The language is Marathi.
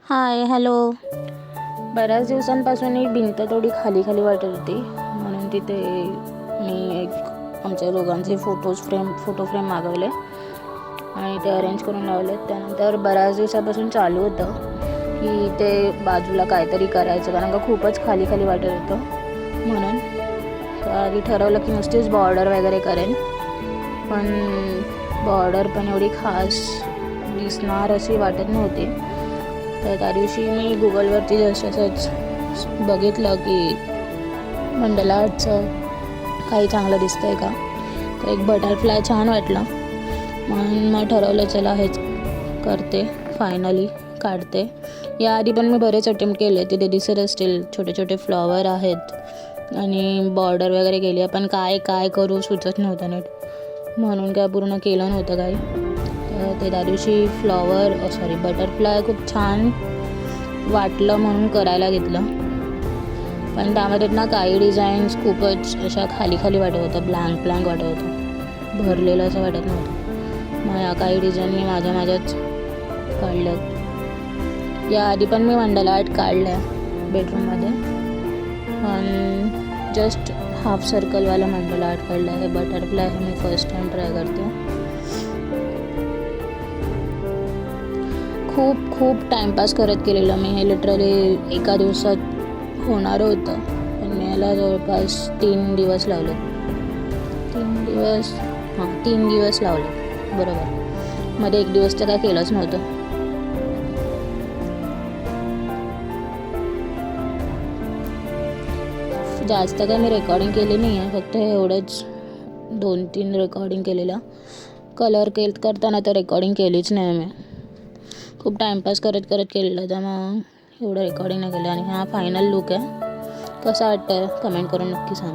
हाय, हॅलो. बऱ्याच दिवसांपासून एक भिंत थोडी खाली खाली वाटत होती, म्हणून तिथे मी एक आमच्या दोघांचे फोटो फ्रेम मागवले आणि ते अरेंज करून लावले. त्यानंतर बऱ्याच दिवसापासून चालू होतं की ते बाजूला काहीतरी करायचं, कारण का खूपच खाली खाली वाटत होतं. म्हणून आधी ठरवलं की नुसतीच बॉर्डर वगैरे करेन, पण बॉर्डर पण एवढी खास दिसणार अशी वाटत नव्हती. तर त्या दिवशी मी गुगलवरती जस्ट असंच बघितलं की मंडला आर्टचं काही चांगलं दिसतं आहे का. तर एक बटरफ्लाय छान वाटलं, म्हणून मग ठरवलं चला हेच करते, फायनली काढते. याआधी पण मी बरेच अटेम्प्ट केले, तिथे दिसत असतील छोटे छोटे फ्लॉवर आहेत आणि बॉर्डर वगैरे केली आहे, पण काय करू सुचत नव्हतं नीट, म्हणून काय पूर्ण केलं नव्हतं काही. तर ते त्या दिवशी बटरफ्लाय खूप छान वाटलं म्हणून करायला घेतलं, पण त्यामध्ये ना काही डिझाईन्स खूपच अशा खाली खाली वाटत होतं, ब्लँक वाटत होतं, भरलेलं असं वाटत नव्हतं. मग या काही डिझाईन मी माझ्याच काढल्यात. याआधी पण मी मंडला आर्ट काढलं आहे बेडरूममध्ये, पण जस्ट हाफ सर्कलवाला मंडला आर्ट काढलं आहे. बटरफ्लाय हे मी फर्स्ट टाईम ट्राय करते. खूप टाईमपास करत केलेलं मी हे, लिटरली एका दिवसात होणार होतं, पण मी याला जवळपास 3 दिवस लावले. 3 दिवस लावले बरोबर. मध्ये 1 दिवस तर काय केलंच नव्हतं. जास्त काय मी रेकॉर्डिंग केली नाही आहे, फक्त एवढंच 2-3 रेकॉर्डिंग केलेलं. कलर करताना तर रेकॉर्डिंग केलीच नाही मी, खूप टाईमपास करत केलेलं, त्यामुळं एवढं रेकॉर्डिंग नाही केलं. आणि हा फायनल लुक आहे. कसा वाटतं कमेंट करून नक्की सांगा.